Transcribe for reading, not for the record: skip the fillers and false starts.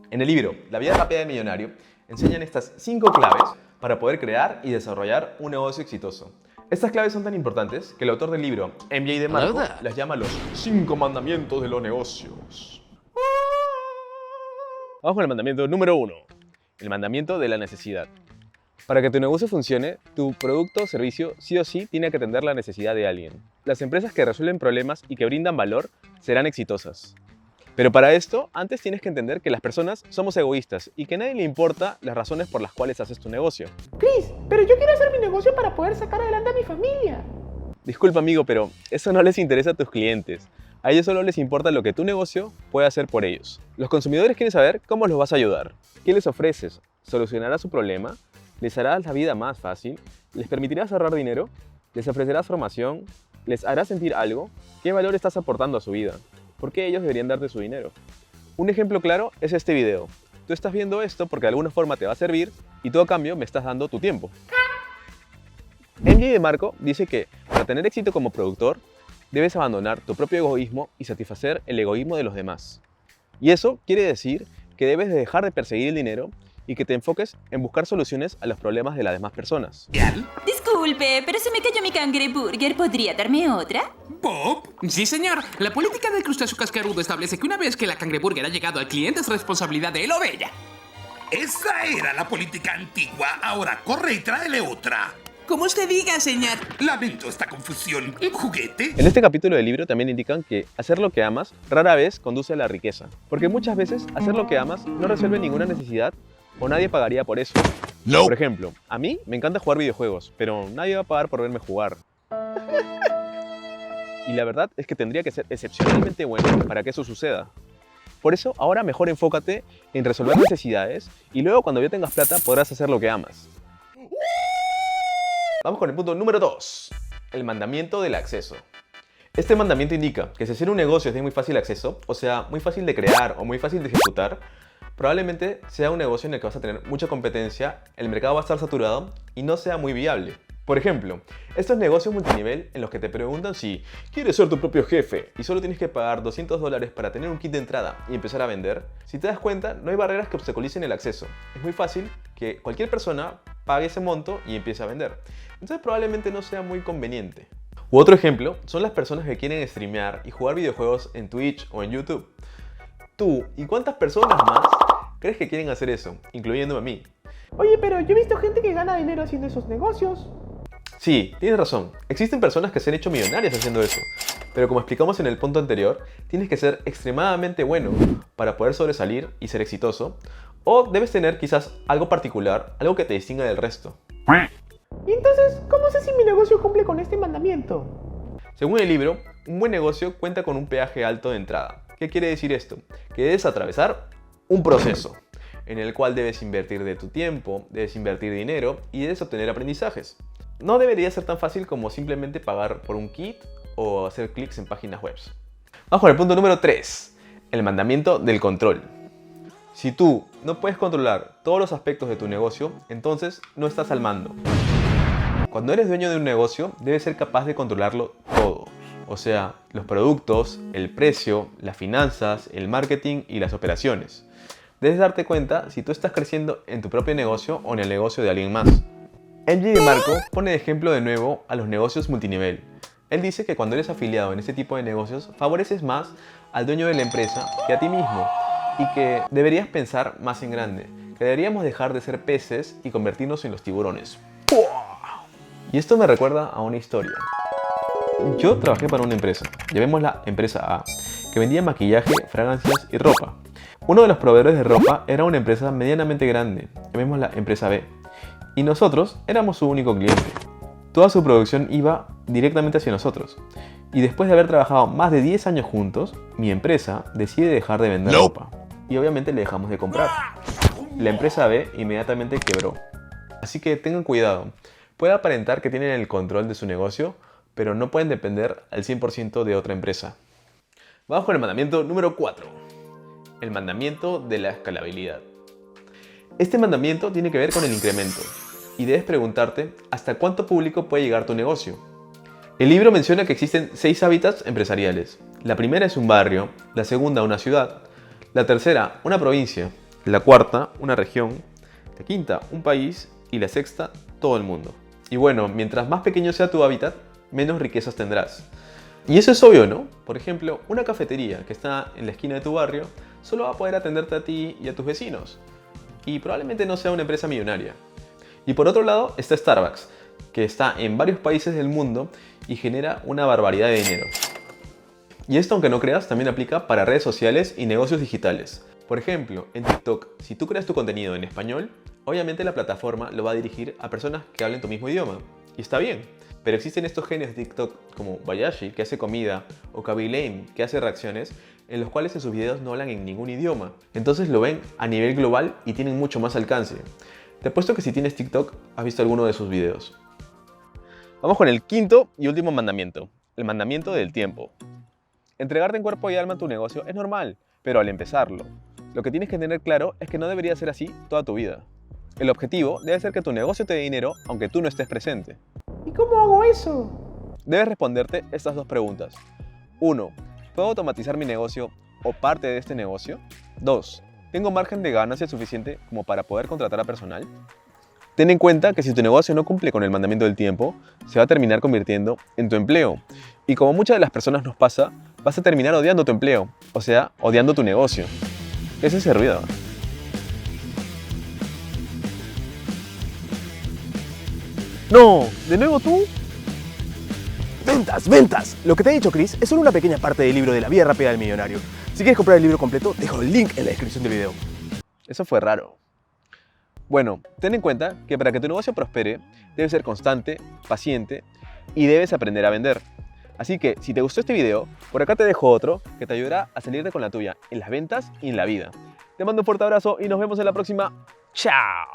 En el libro La vida rápida del millonario enseñan estas 5 claves para poder crear y desarrollar un negocio exitoso. Estas claves son tan importantes que el autor del libro, MJ DeMarco, las llama los 5 mandamientos de los negocios. Vamos con el mandamiento número 1, el mandamiento de la necesidad. Para que tu negocio funcione, tu producto o servicio sí o sí tiene que atender la necesidad de alguien. Las empresas que resuelven problemas y que brindan valor serán exitosas. Pero para esto, antes tienes que entender que las personas somos egoístas y que a nadie le importa las razones por las cuales haces tu negocio. Chris, pero yo quiero hacer mi negocio para poder sacar adelante a mi familia. Disculpa amigo, pero eso no les interesa a tus clientes. A ellos solo les importa lo que tu negocio puede hacer por ellos. Los consumidores quieren saber cómo los vas a ayudar. ¿Qué les ofreces? ¿Solucionarás su problema? ¿Les harás la vida más fácil? ¿Les permitirás ahorrar dinero? ¿Les ofrecerás formación? ¿Les harás sentir algo? ¿Qué valor estás aportando a su vida? ¿Por qué ellos deberían darte su dinero? Un ejemplo claro es este video. Tú estás viendo esto porque de alguna forma te va a servir y tú a cambio me estás dando tu tiempo. MJ DeMarco dice que para tener éxito como productor, debes abandonar tu propio egoísmo y satisfacer el egoísmo de los demás. Y eso quiere decir que debes de dejar de perseguir el dinero y que te enfoques en buscar soluciones a los problemas de las demás personas. Disculpe, pero se me cayó mi cangreburger. ¿Podría darme otra? ¿Bob? Sí, señor. La política del crustáceo cascarudo establece que una vez que la cangreburger ha llegado al cliente es responsabilidad de él o de ella. Esa era la política antigua. Ahora corre y tráele otra. Como usted diga, señor. Lamento esta confusión. ¿Un juguete? En este capítulo del libro también indican que hacer lo que amas rara vez conduce a la riqueza. Porque muchas veces hacer lo que amas no resuelve ninguna necesidad o nadie pagaría por eso. No. Por ejemplo, a mí me encanta jugar videojuegos, pero nadie va a pagar por verme jugar. Y la verdad es que tendría que ser excepcionalmente bueno para que eso suceda. Por eso, ahora mejor enfócate en resolver necesidades y luego cuando ya tengas plata podrás hacer lo que amas. Vamos con el punto número 2, el mandamiento del acceso. Este mandamiento indica que si hacer un negocio es de muy fácil acceso, o sea, muy fácil de crear o muy fácil de ejecutar, probablemente sea un negocio en el que vas a tener mucha competencia, el mercado va a estar saturado y no sea muy viable. Por ejemplo, estos negocios multinivel en los que te preguntan si quieres ser tu propio jefe y solo tienes que pagar $200 para tener un kit de entrada y empezar a vender, si te das cuenta no hay barreras que obstaculicen el acceso. Es muy fácil que cualquier persona pague ese monto y empiece a vender. Entonces probablemente no sea muy conveniente. U otro ejemplo son las personas que quieren streamear y jugar videojuegos en Twitch o en YouTube. ¿Tú y cuántas personas más crees que quieren hacer eso, incluyéndome a mí? Oye, pero yo he visto gente que gana dinero haciendo esos negocios. Sí, tienes razón. Existen personas que se han hecho millonarias haciendo eso. Pero como explicamos en el punto anterior, tienes que ser extremadamente bueno para poder sobresalir y ser exitoso. O debes tener quizás algo particular, algo que te distinga del resto. Y entonces, ¿cómo sé si mi negocio cumple con este mandamiento? Según el libro, un buen negocio cuenta con un peaje alto de entrada. ¿Qué quiere decir esto? Que debes atravesar un proceso en el cual debes invertir de tu tiempo, debes invertir dinero y debes obtener aprendizajes. No debería ser tan fácil como simplemente pagar por un kit o hacer clics en páginas web. Vamos con el punto número 3, el mandamiento del control. Si tú no puedes controlar todos los aspectos de tu negocio, entonces no estás al mando. Cuando eres dueño de un negocio, debes ser capaz de controlarlo todo. O sea, los productos, el precio, las finanzas, el marketing y las operaciones. Debes darte cuenta si tú estás creciendo en tu propio negocio o en el negocio de alguien más. MJ DeMarco pone de ejemplo de nuevo a los negocios multinivel. Él dice que cuando eres afiliado en este tipo de negocios, favoreces más al dueño de la empresa que a ti mismo y que deberías pensar más en grande, que deberíamos dejar de ser peces y convertirnos en los tiburones. Y esto me recuerda a una historia. Yo trabajé para una empresa, llamémosla empresa A, que vendía maquillaje, fragancias y ropa. Uno de los proveedores de ropa era una empresa medianamente grande, llamémosla empresa B. Y nosotros éramos su único cliente. Toda su producción iba directamente hacia nosotros. Y después de haber trabajado más de 10 años juntos, mi empresa decide dejar de vender ropa. Y obviamente le dejamos de comprar. La empresa B inmediatamente quebró. Así que tengan cuidado. Puede aparentar que tienen el control de su negocio, pero no pueden depender al 100% de otra empresa. Vamos con el mandamiento número 4. El mandamiento de la escalabilidad. Este mandamiento tiene que ver con el incremento y debes preguntarte hasta cuánto público puede llegar tu negocio. El libro menciona que existen 6 hábitats empresariales. La primera es un barrio, la segunda una ciudad, la tercera una provincia, La cuarta, una región. La quinta, un país. Y la sexta, todo el mundo. Y bueno, mientras más pequeño sea tu hábitat, menos riquezas tendrás. Y eso es obvio, ¿no? Por ejemplo, una cafetería que está en la esquina de tu barrio solo va a poder atenderte a ti y a tus vecinos. Y probablemente no sea una empresa millonaria. Y por otro lado está Starbucks, que está en varios países del mundo y genera una barbaridad de dinero. Y esto, aunque no creas, también aplica para redes sociales y negocios digitales. Por ejemplo, en TikTok, si tú creas tu contenido en español, obviamente la plataforma lo va a dirigir a personas que hablen tu mismo idioma. Y está bien. Pero existen estos genios de TikTok como Bayashi, que hace comida, o Kaby Lame, que hace reacciones, en los cuales en sus videos no hablan en ningún idioma. Entonces lo ven a nivel global y tienen mucho más alcance. Te apuesto que si tienes TikTok, has visto alguno de sus videos. Vamos con el quinto y último mandamiento, el mandamiento del tiempo. Entregarte en cuerpo y alma a tu negocio es normal, pero al empezarlo, lo que tienes que tener claro es que no debería ser así toda tu vida. El objetivo debe ser que tu negocio te dé dinero aunque tú no estés presente. ¿Y cómo hago eso? Debes responderte estas dos preguntas. 1. ¿Puedo automatizar mi negocio o parte de este negocio? 2. ¿Tengo margen de ganancia suficiente como para poder contratar a personal? Ten en cuenta que si tu negocio no cumple con el mandamiento del tiempo, se va a terminar convirtiendo en tu empleo. Y como muchas de las personas nos pasa, vas a terminar odiando tu empleo, o sea, odiando tu negocio. ¿Qué es ese ruido? ¡No! ¿De nuevo tú? ¡Ventas! ¡Ventas! Lo que te ha dicho Chris es solo una pequeña parte del libro de la vida rápida del millonario. Si quieres comprar el libro completo, dejo el link en la descripción del video. Eso fue raro. Bueno, ten en cuenta que para que tu negocio prospere, debes ser constante, paciente y debes aprender a vender. Así que, si te gustó este video, por acá te dejo otro que te ayudará a salirte con la tuya en las ventas y en la vida. Te mando un fuerte abrazo y nos vemos en la próxima. ¡Chao!